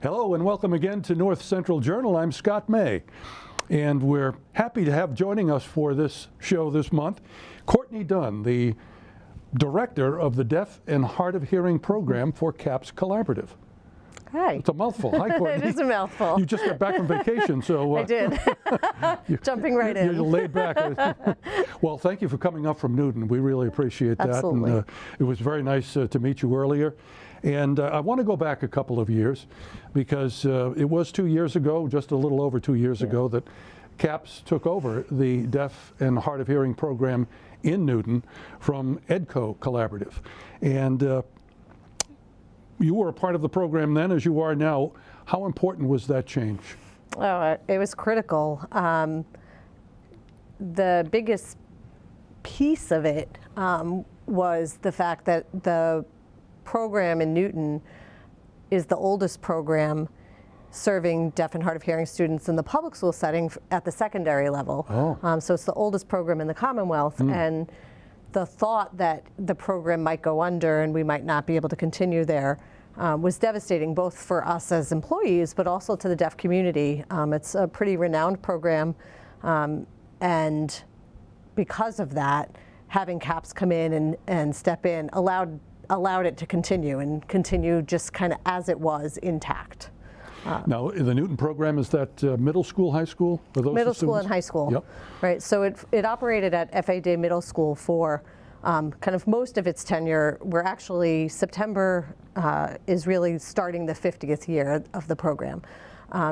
Hello and welcome again to North Central Journal. I'm Scott May, and we're happy to have joining us for this show this month Courtney Dunne, the director of the Deaf and Hard of Hearing program for CAPS Collaborative. Hi. It's a mouthful. Hi, Courtney. It is a mouthful. You just got back from vacation, so... I did. Jumping right in. You're laid back. Well, thank you for coming up from Newton. We really appreciate that. Absolutely. And, it was very nice to meet you earlier. And I want to go back a couple of years because it was 2 years ago, just a little over 2 years ago, that CAPS took over the Deaf and Hard of Hearing program in Newton from EDCO Collaborative. And you were a part of the program then, as you are now. How important was that change? Oh, it was critical. The biggest piece of it was the fact that the program in Newton is the oldest program serving deaf and hard of hearing students in the public school setting at the secondary level. Oh. So it's the oldest program in the Commonwealth. And the thought that the program might go under and we might not be able to continue there was devastating, both for us as employees, but also to the deaf community. It's a pretty renowned program, and because of that, having CAPS come in and step in allowed it to continue and continue just kind of as it was, intact. Now, in the Newton program, is that middle school, high school? Are those Middle school and high school. Yep. Right. So it operated at FA Day Middle School for kind of most of its tenure. We're actually, September is really starting the 50th year of the program.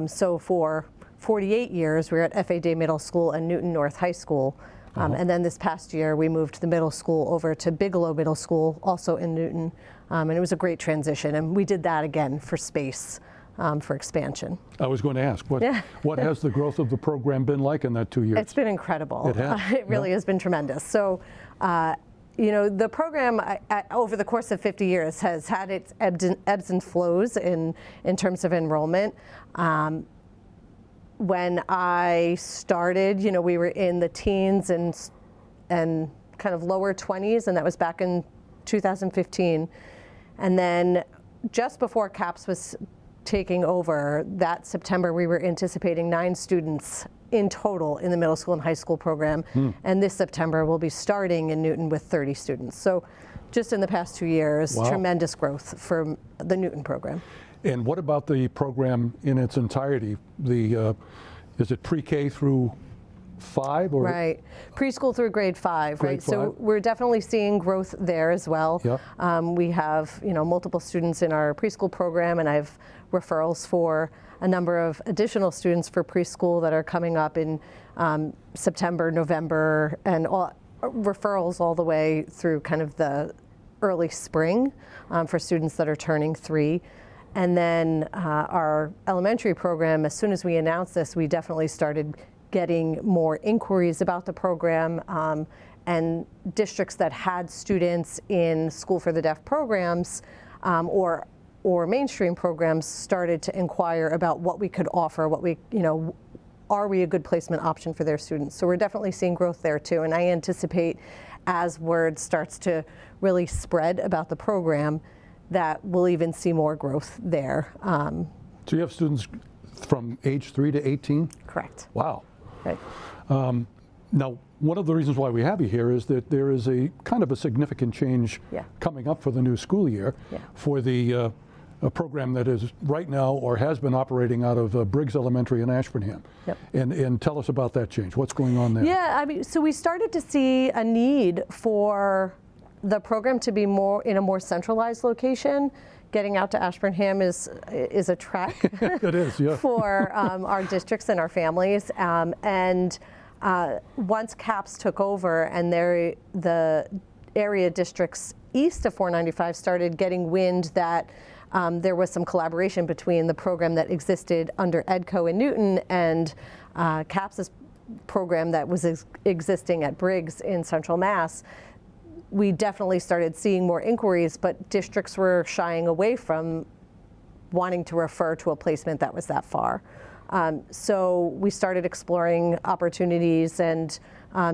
So for 48 years, we're at FA Day Middle School and Newton North High School. And then this past year, we moved the middle school over to Bigelow Middle School, also in Newton. And it was a great transition. And we did that again for space, for expansion. I was going to ask, what has the growth of the program been like in that 2 years? It's been incredible. It has. It really has been tremendous. So, you know, the program over the course of 50 years has had its ebbs and flows in terms of enrollment. When I started, you know, we were in the teens and kind of lower 20s, and that was back in 2015. And then just before CAPS was taking over, that September, we were anticipating 9 students in total in the middle school and high school program. And this September, we'll be starting in Newton with 30 students. So just in the past 2 years, wow, tremendous growth for the Newton program. And what about the program in its entirety? Is it pre-K through 5? Or? Right, preschool through grade 5, Grade right? 5. So we're definitely seeing growth there as well. Yep. We have, you know, multiple students in our preschool program, and I have referrals for a number of additional students for preschool that are coming up in September, November, and referrals all the way through kind of the early spring for students that are turning 3. And then our elementary program, as soon as we announced this, we definitely started getting more inquiries about the program, and districts that had students in School for the Deaf programs or mainstream programs started to inquire about what we could offer, are we a good placement option for their students? So we're definitely seeing growth there too, and I anticipate as word starts to really spread about the program that we'll even see more growth there. So you have students from age 3 to 18? Correct. Wow. Right. Now, one of the reasons why we have you here is that there is a kind of a significant change coming up for the new school year for the a program that is right now or has been operating out of Briggs Elementary in Ashburnham. Yep. And tell us about that change. What's going on there? Yeah, I mean, so we started to see a need for the program to be in a more centralized location. Getting out to Ashburnham is a trek. It is, yeah. For our districts and our families. Once CAPS took over and the area districts east of 495 started getting wind that there was some collaboration between the program that existed under EDCO in Newton and CAPS's program that was existing at Briggs in Central Mass, we definitely started seeing more inquiries, but districts were shying away from wanting to refer to a placement that was that far. So we started exploring opportunities and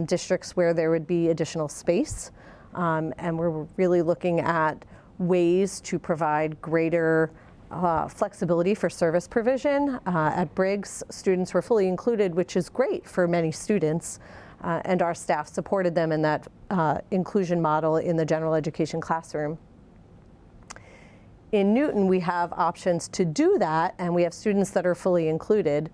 districts where there would be additional space. And we're really looking at ways to provide greater flexibility for service provision. At Briggs, students were fully included, which is great for many students, and our staff supported them in that inclusion model in the general education classroom. In Newton, we have options to do that, and we have students that are fully included,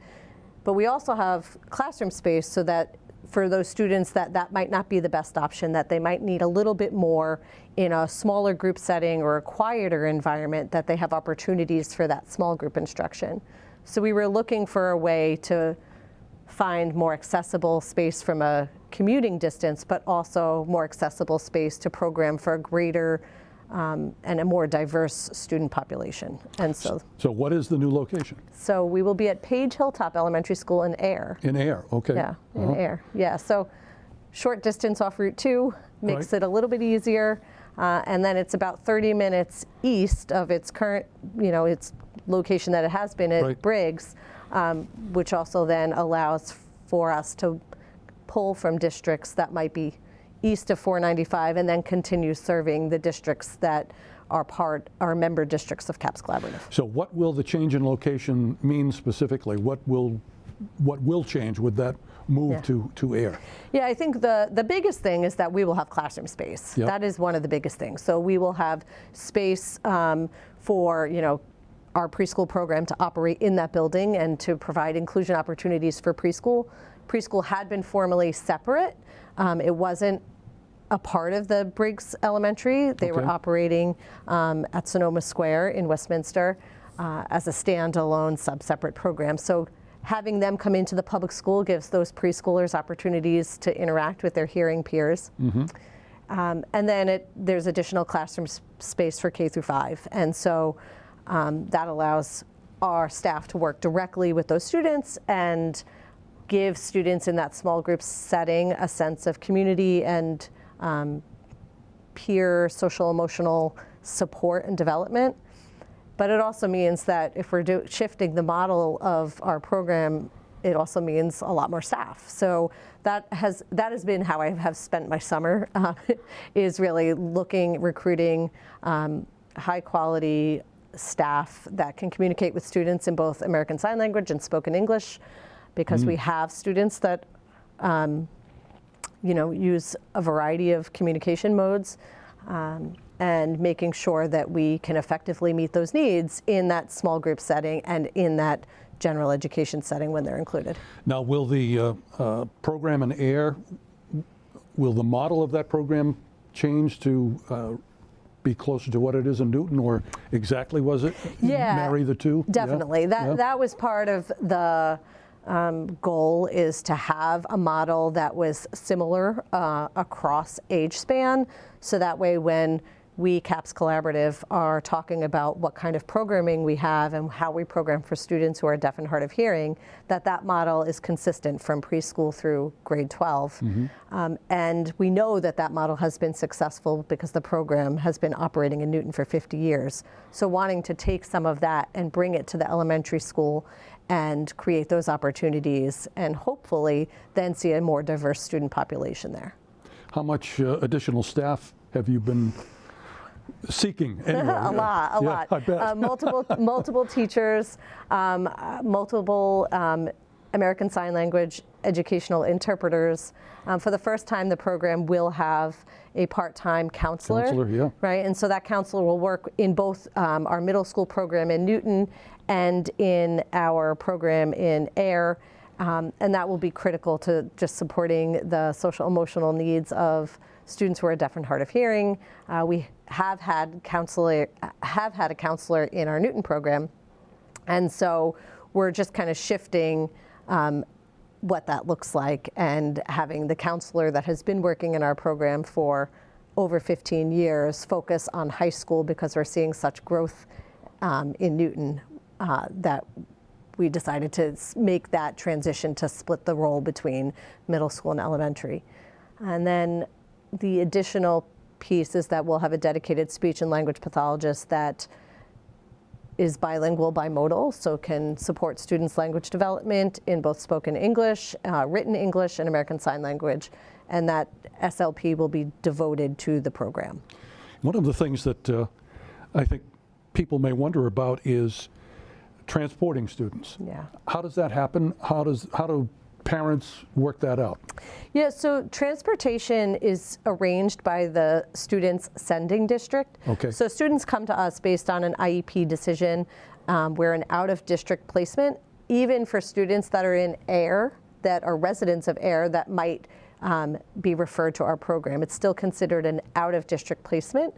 but we also have classroom space so that for those students that might not be the best option, that they might need a little bit more in a smaller group setting or a quieter environment, that they have opportunities for that small group instruction. So we were looking for a way to find more accessible space from a commuting distance, but also more accessible space to program for a greater and a more diverse student population. And so what is the new location? So we will be at Page Hilltop Elementary School in Ayer. In Ayer, okay. Yeah, in Ayer. Yeah, so short distance off Route 2 makes it a little bit easier. And then it's about 30 minutes east of its current, its location that it has been at Briggs, which also then allows for us to pull from districts that might be east of 495 and then continue serving the districts that are member districts of CAPS Collaborative. So what will the change in location mean specifically? What will change with that move to Ayer? Yeah, I think the biggest thing is that we will have classroom space. Yep. That is one of the biggest things. So we will have space for our preschool program to operate in that building and to provide inclusion opportunities for preschool. Preschool had been formally separate. It wasn't a part of the Briggs Elementary. They were operating at Sonoma Square in Westminster as a standalone sub-separate program. So having them come into the public school gives those preschoolers opportunities to interact with their hearing peers. And then there's additional classroom space for K through 5. And so that allows our staff to work directly with those students and give students in that small group setting a sense of community and peer social emotional support and development. But it also means that if we're shifting the model of our program, it also means a lot more staff. So that has been how I have spent my summer, is really recruiting high quality staff that can communicate with students in both American Sign Language and spoken English, because we have students that use a variety of communication modes, and making sure that we can effectively meet those needs in that small group setting and in that general education setting when they're included. Now, will the program in Ayer, will the model of that program change to be closer to what it is in Newton, or exactly was it? Marry the two? Definitely. That was part of the goal, is to have a model that was similar across age span, so that way when we, CAPS Collaborative, are talking about what kind of programming we have and how we program for students who are deaf and hard of hearing, that model is consistent from preschool through grade 12. And we know that model has been successful because the program has been operating in Newton for 50 years. So wanting to take some of that and bring it to the elementary school and create those opportunities, and hopefully then see a more diverse student population there. How much additional staff have you been seeking? Anyway? A lot. I bet. multiple teachers, multiple American Sign Language educational interpreters. For the first time, the program will have a part-time counselor, right? And so that counselor will work in both our middle school program in Newton and in our program in Ayer, and that will be critical to just supporting the social emotional needs of students who are deaf and hard of hearing. We have had a counselor in our Newton program, and so we're just kind of shifting what that looks like, and having the counselor that has been working in our program for over 15 years focus on high school, because we're seeing such growth in Newton that we decided to make that transition to split the role between middle school and elementary. And then the additional piece is that we'll have a dedicated speech and language pathologist that is bilingual, bimodal, so can support students' language development in both spoken English, written English, and American Sign Language, and that SLP will be devoted to the program. One of the things that I think people may wonder about is transporting students. Yeah. How does that happen? How do parents work that out? Yeah, so transportation is arranged by the student's sending district. Okay. So students come to us based on an IEP decision. We're an out-of-district placement, even for students that are in Air, that are residents of Air, that might be referred to our program. It's still considered an out-of-district placement.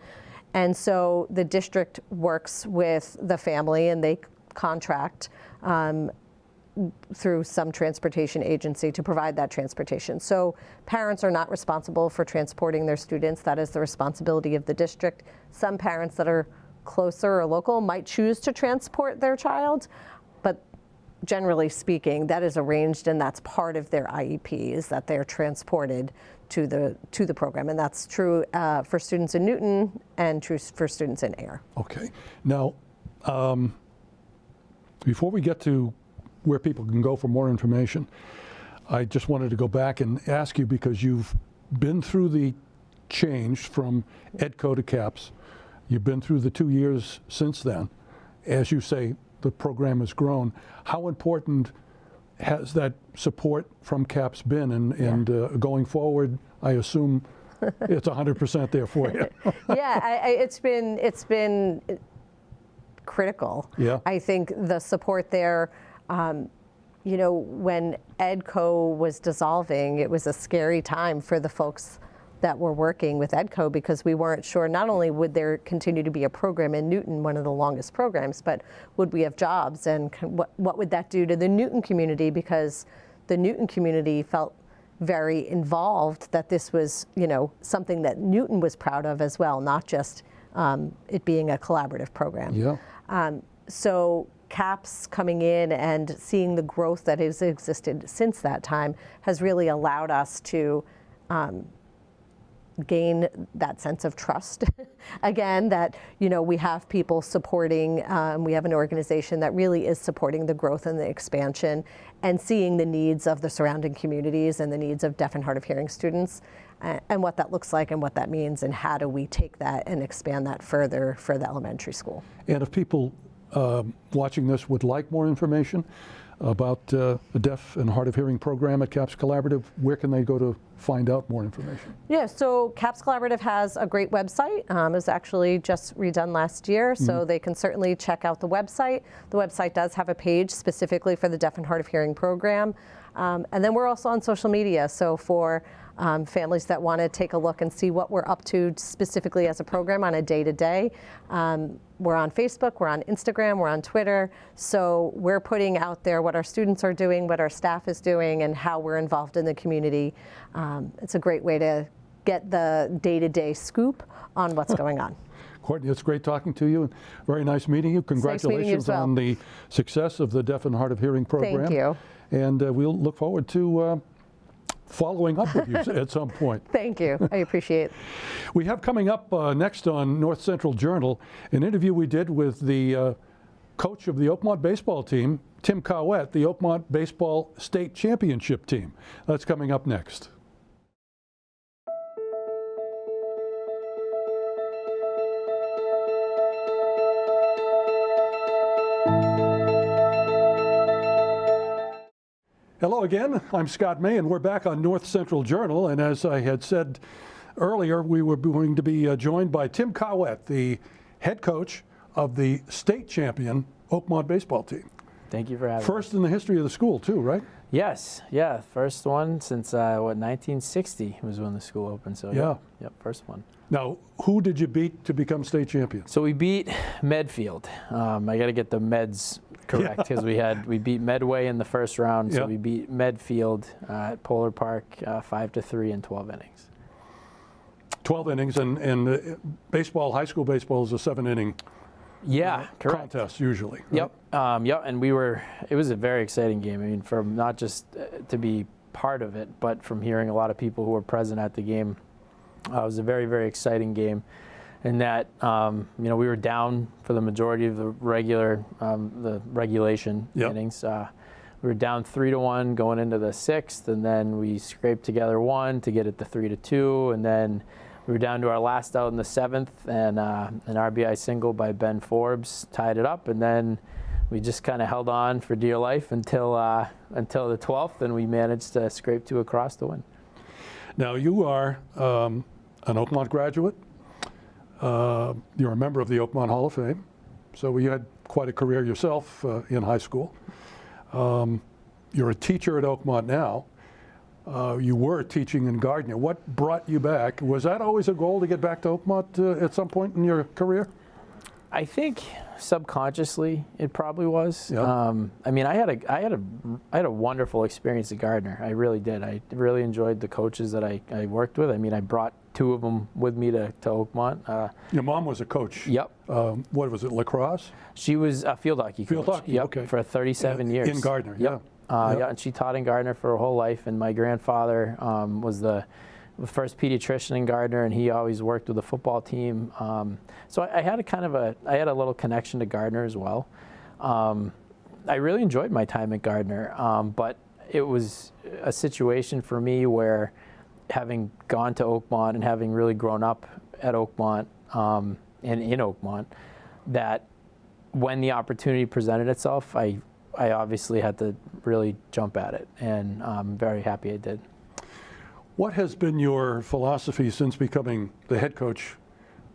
And so the district works with the family and they contract through some transportation agency to provide that transportation. So parents are not responsible for transporting their students. That is the responsibility of the district. Some parents that are closer or local might choose to transport their child, but generally speaking, that is arranged and that's part of their IEP, is that they're transported to the program. And that's true for students in Newton and true for students in Air. Okay. Now, before we get to where people can go for more information, I just wanted to go back and ask you, because you've been through the change from EDCO to CAPS. You've been through the 2 years since then. As you say, the program has grown. How important has that support from CAPS been? And going forward, I assume it's 100% there for you. Yeah, it's been critical. Yeah. I think the support there, you know, when EDCO was dissolving, it was a scary time for the folks that were working with EDCO, because we weren't sure not only would there continue to be a program in Newton, one of the longest programs, but would we have jobs, and what would that do to the Newton community, because the Newton community felt very involved that this was, you know, something that Newton was proud of as well, not just it being a collaborative program. Yeah. So CAPS coming in and seeing the growth that has existed since that time has really allowed us to gain that sense of trust again, that, you know, we have people supporting, we have an organization that really is supporting the growth and the expansion and seeing the needs of the surrounding communities and the needs of deaf and hard of hearing students, and what that looks like and what that means, and how do we take that and expand that further for the elementary school. And if people watching this would like more information about the Deaf and Hard of Hearing program at CAPS Collaborative, where can they go to find out more information? Yeah, so CAPS Collaborative has a great website. It was actually just redone last year, so they can certainly check out the website. The website does have a page specifically for the Deaf and Hard of Hearing program. And then we're also on social media, so for families that want to take a look and see what we're up to specifically as a program on a day-to-day. We're on Facebook, we're on Instagram, we're on Twitter. So we're putting out there what our students are doing, what our staff is doing, and how we're involved in the community. It's a great way to get the day-to-day scoop on what's going on. Courtney, it's great talking to you, and very nice meeting you. Congratulations on the success of the Deaf and Hard of Hearing program. Thank you. And we'll look forward to following up with you at some point. Thank you. I appreciate it. We have coming up next on North Central Journal an interview we did with the coach of the Oakmont baseball team, Tim Cowett, the Oakmont baseball state championship team. That's coming up next. Hello again, I'm Scott May, and we're back on North Central Journal. And as I had said earlier, we were going to be joined by Tim Cowett, the head coach of the state champion Oakmont baseball team. Thank you for having me. First in the history of the school too, right? Yes, yeah, first one since, 1960 was when the school opened, so yeah. Yep, first one. Now, who did you beat to become state champion? So we beat Medfield. I got to get the Meds correct, because we beat Medway in the first round, so we beat Medfield at Polar Park 5-3 in 12 innings. 12 innings, and baseball, high school baseball is a 7-inning contest usually. Right? Yep, and it was a very exciting game. I mean, from not just to be part of it, but from hearing a lot of people who were present at the game. It was a very, very exciting game, in that we were down for the majority of the regulation innings. We were down 3-1 going into the 6th, and then we scraped together one to get it to 3-2, and then we were down to our last out in the 7th, and an RBI single by Ben Forbes tied it up, and then we just kind of held on for dear life until the 12th, and we managed to scrape 2 across to win. Now, you are an Oakmont graduate. You're a member of the Oakmont Hall of Fame, so you had quite a career yourself in high school. You're a teacher at Oakmont now. You were teaching in Gardner. What brought you back? Was that always a goal to get back to Oakmont at some point in your career? I think subconsciously it probably was. Yeah. I mean, I had a wonderful experience at Gardner. I really did. I really enjoyed the coaches that I worked with. I mean, I brought 2 of them with me to Oakmont. Your mom was a coach. Yep. What was it, lacrosse? She was a field hockey coach. Field hockey, yep, okay. For 37 years. In Gardner, yep. Yeah. Yeah, and she taught in Gardner for her whole life. And my grandfather was the first pediatrician in Gardner, and he always worked with the football team. So I had I had a little connection to Gardner as well. I really enjoyed my time at Gardner, but it was a situation for me where, having gone to Oakmont and having really grown up at Oakmont and in Oakmont, that when the opportunity presented itself, I obviously had to really jump at it, and I'm very happy I did. What has been your philosophy since becoming the head coach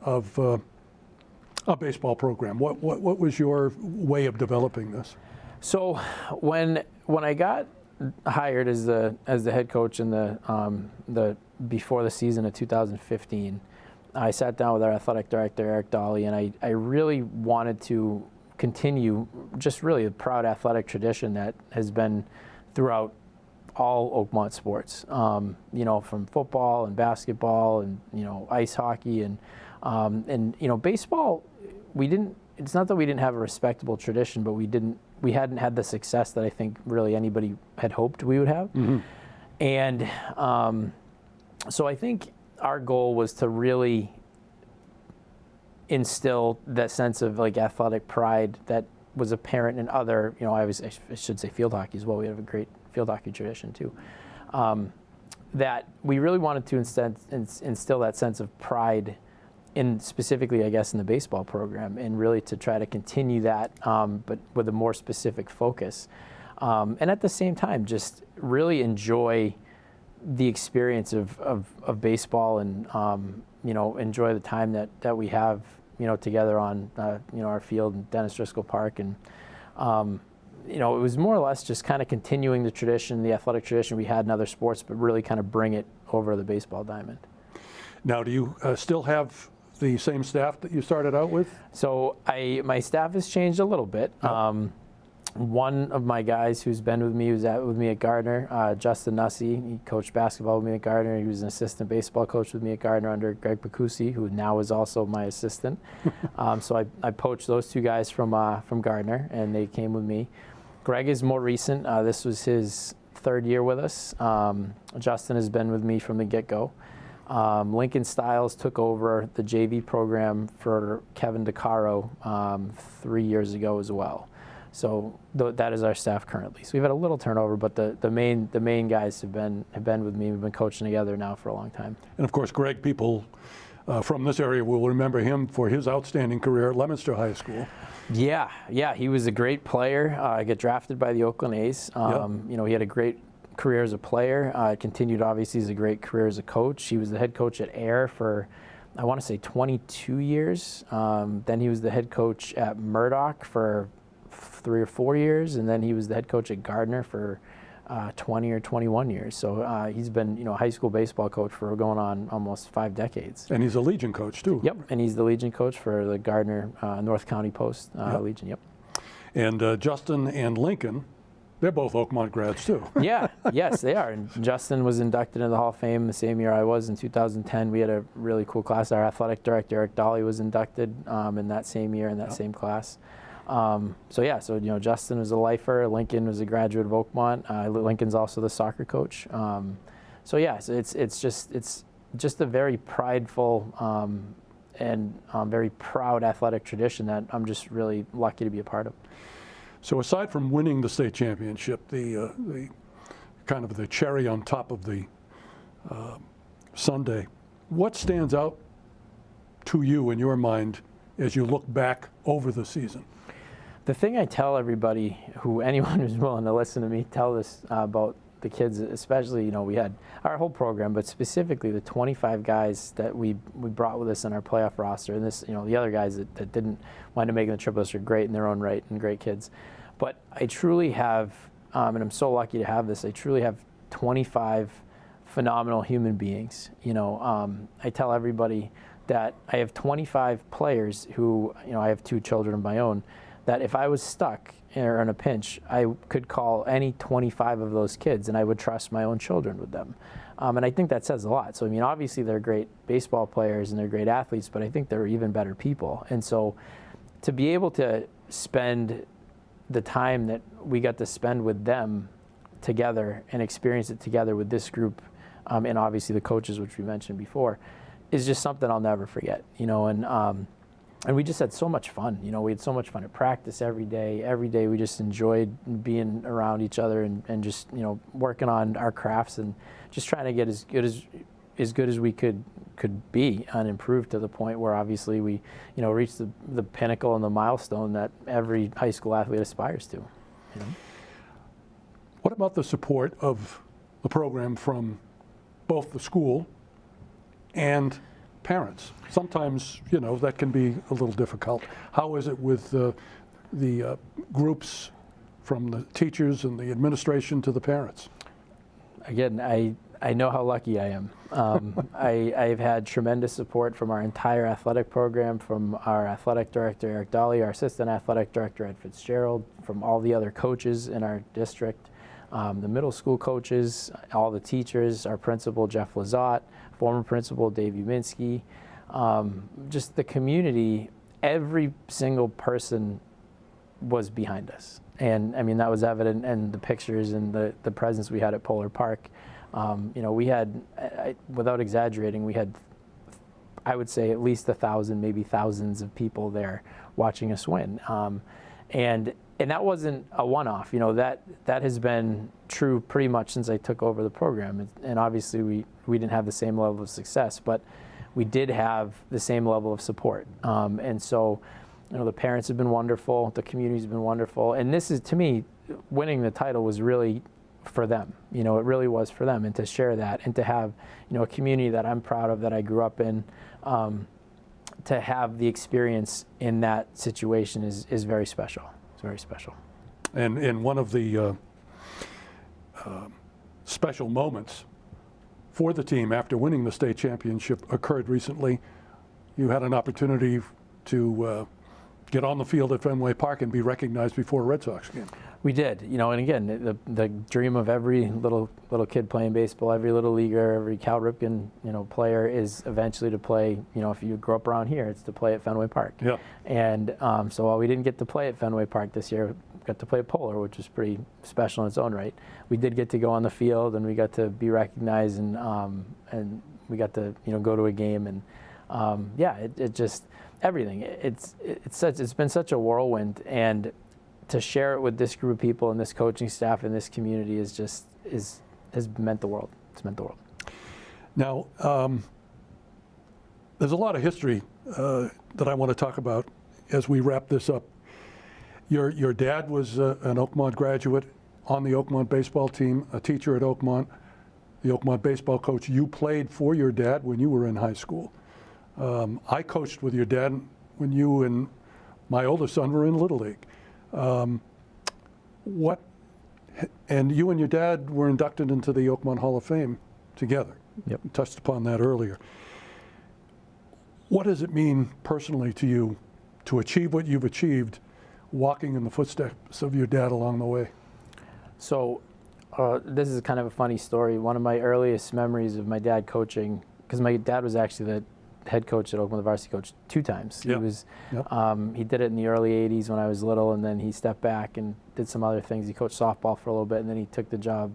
of a baseball program? What was your way of developing this? So when I got hired as the head coach in the before the season of 2015, I sat down with our athletic director Eric Dolly, and I really wanted to continue just really a proud athletic tradition that has been throughout all Oakmont sports, you know, from football and basketball and, you know, ice hockey and you know, baseball. It's not that we didn't have a respectable tradition, but we hadn't had the success that I think really anybody had hoped we would have. Mm-hmm. And so I think our goal was to really instill that sense of like athletic pride that was apparent in other, you know, I should say field hockey as well. We have a great field hockey tradition too. That we really wanted to instill that sense of pride in specifically, I guess, in the baseball program, and really to try to continue that, but with a more specific focus. And at the same time, just really enjoy the experience of baseball, and you know, enjoy the time that we have, you know, together on you know, our field in Dennis Driscoll Park. And you know, it was more or less just kind of continuing the tradition, the athletic tradition we had in other sports, but really kind of bring it over the baseball diamond. Now, do you still have the same staff that you started out with? So my staff has changed a little bit. Yep. One of my guys who's been with me, who's with me at Gardner, Justin Nussey, he coached basketball with me at Gardner. He was an assistant baseball coach with me at Gardner under Greg Pacusi, who now is also my assistant. So I poached those 2 guys from Gardner, and they came with me. Greg is more recent. This was his 3rd year with us. Justin has been with me from the get-go. Lincoln Stiles took over the JV program for Kevin DeCaro 3 years ago as well. So that is our staff currently. So we've had a little turnover, but the main guys have been with me. We've been coaching together now for a long time. And of course, Greg, people from this area will remember him for his outstanding career at Leominster High School. Yeah, he was a great player. Got drafted by the Oakland A's. Yep. You know, he had a great career as a player. Continued obviously as a great career as a coach. He was the head coach at Air for, I want to say, 22 years. Then he was the head coach at Murdoch for 3 or 4 years, and then he was the head coach at Gardner for 20 or 21 years. So he's been, you know, a high school baseball coach for going on almost 5 decades. And he's a Legion coach too. Yep, and he's the Legion coach for the Gardner North County Post yep. Legion. Yep. And Justin and Lincoln, they're both Oakmont grads too. Yes, they are. And Justin was inducted into the Hall of Fame the same year I was in 2010. We had a really cool class. Our athletic director Eric Dolly was inducted in that same year in that yep. same class. So you know, Justin was a lifer. Lincoln was a graduate of Oakmont. Lincoln's also the soccer coach. So it's just a very prideful and very proud athletic tradition that I'm just really lucky to be a part of. So aside from winning the state championship, the kind of the cherry on top of the sundae, What stands out to you in your mind as you look back over the season? The thing I tell everybody, anyone who's willing to listen to me tell this about the kids, especially, we had our whole program, but specifically the 25 guys that we brought with us in our playoff roster, and this, the other guys that didn't wind up making the trip with us are great in their own right and great kids. But I truly have, and I'm so lucky to have this, I truly have 25 phenomenal human beings. I tell everybody that I have 25 players who, I have 2 children of my own, that if I was stuck or in a pinch, I could call any 25 of those kids and I would trust my own children with them. And I think that says a lot. So, obviously they're great baseball players and they're great athletes, but I think they're even better people. And so to be able to spend the time that we got to spend with them together and experience it together with this group, and obviously the coaches, which we mentioned before, is just something I'll never forget, and we just had so much fun. We had so much fun at practice every day. Every day we just enjoyed being around each other and just, working on our crafts and just trying to get as good as we could be and improve to the point where obviously we, reached the pinnacle and the milestone that every high school athlete aspires to. What about the support of the program from both the school and parents? Sometimes, that can be a little difficult. How is it with the groups from the teachers and the administration to the parents? Again, I know how lucky I am. I've had tremendous support from our entire athletic program, from our athletic director, Eric Dolly, our assistant athletic director, Ed Fitzgerald, from all the other coaches in our district, the middle school coaches, all the teachers, our principal, Jeff Lazat, former principal, Dave Uminski, just the community. Every single person was behind us. And that was evident in the pictures and the presence we had at Polar Park. We had, without exaggerating, we had, I would say, at least 1,000, maybe thousands of people there watching us win. And that wasn't a one-off. That has been true pretty much since I took over the program. And obviously we didn't have the same level of success, but we did have the same level of support. And so, the parents have been wonderful, the community's been wonderful, and this is, to me, winning the title was really for them. It really was for them, and to share that and to have, a community that I'm proud of, that I grew up in, to have the experience in that situation is very special. It's very special. And one of the special moments for the team after winning the state championship occurred recently. You had an opportunity to get on the field at Fenway Park and be recognized before a Red Sox game. We did, and again, the dream of every little kid playing baseball, every little leaguer, every Cal Ripken, player is eventually to play. If you grow up around here, it's to play at Fenway Park. Yeah. And so while we didn't get to play at Fenway Park this year, we got to play at Polar, which was pretty special in its own right. We did get to go on the field, and we got to be recognized, and we got to go to a game, and it just everything. It's been such a whirlwind, and to share it with this group of people and this coaching staff and this community has meant the world. It's meant the world. Now, there's a lot of history that I want to talk about as we wrap this up. Your dad was an Oakmont graduate, on the Oakmont baseball team, a teacher at Oakmont, the Oakmont baseball coach. You played for your dad when you were in high school. I coached with your dad when you and my oldest son were in Little League. And you and your dad were inducted into the Oakmont Hall of Fame together. Yep. You touched upon that earlier. What does it mean personally to you to achieve what you've achieved, walking in the footsteps of your dad along the way? So this is kind of a funny story. One of my earliest memories of my dad coaching, because my dad was actually the head coach at Oakmont, the varsity coach, 2 times. Yep. He did it in the early 80s when I was little, and then he stepped back and did some other things. He coached softball for a little bit, and then he took the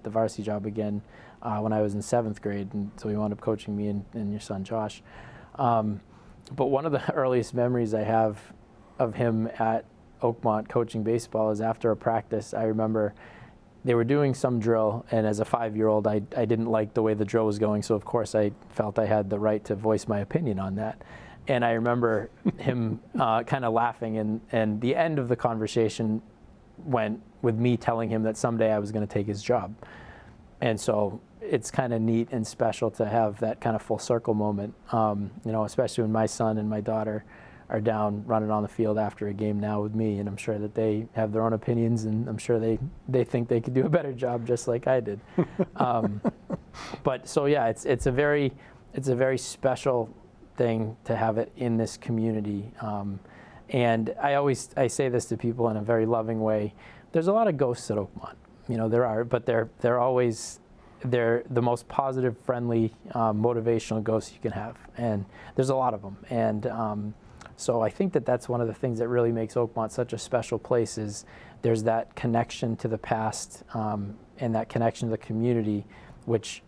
varsity job again when I was in 7th grade, and so he wound up coaching me and your son Josh. But one of the earliest memories I have of him at Oakmont coaching baseball is after a practice. I remember they were doing some drill, and as a 5-year-old, I didn't like the way the drill was going, so of course I felt I had the right to voice my opinion on that. And I remember him kind of laughing, and the end of the conversation went with me telling him that someday I was going to take his job. And so it's kind of neat and special to have that kind of full circle moment, you know, especially when my son and my daughter are down running on the field after a game now with me, and I'm sure that they have their own opinions, and I'm sure they think they could do a better job just like I did. But so yeah, it's a very special thing to have it in this community. And I say this to people in a very loving way. There's a lot of ghosts at Oakmont, you know, there are, but they're the most positive, friendly, motivational ghosts you can have, and there's a lot of them. And so I think that that's one of the things that really makes Oakmont such a special place, is there's that connection to the past, and that connection to the community, which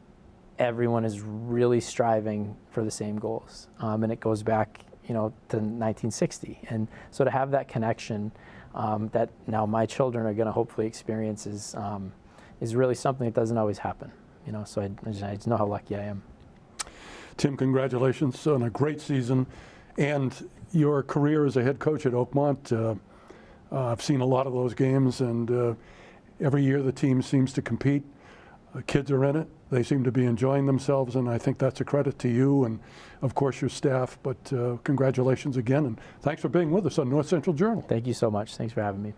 everyone is really striving for the same goals. And it goes back, you know, to 1960. And so to have that connection that now my children are going to hopefully experience is really something that doesn't always happen. You know, so I just know how lucky I am. Tim, congratulations on a great season and your career as a head coach at Oakmont. I've seen a lot of those games, and every year the team seems to compete. Kids are in it. They seem to be enjoying themselves, and I think that's a credit to you and, of course, your staff. But congratulations again, and thanks for being with us on North Central Journal. Thank you so much. Thanks for having me.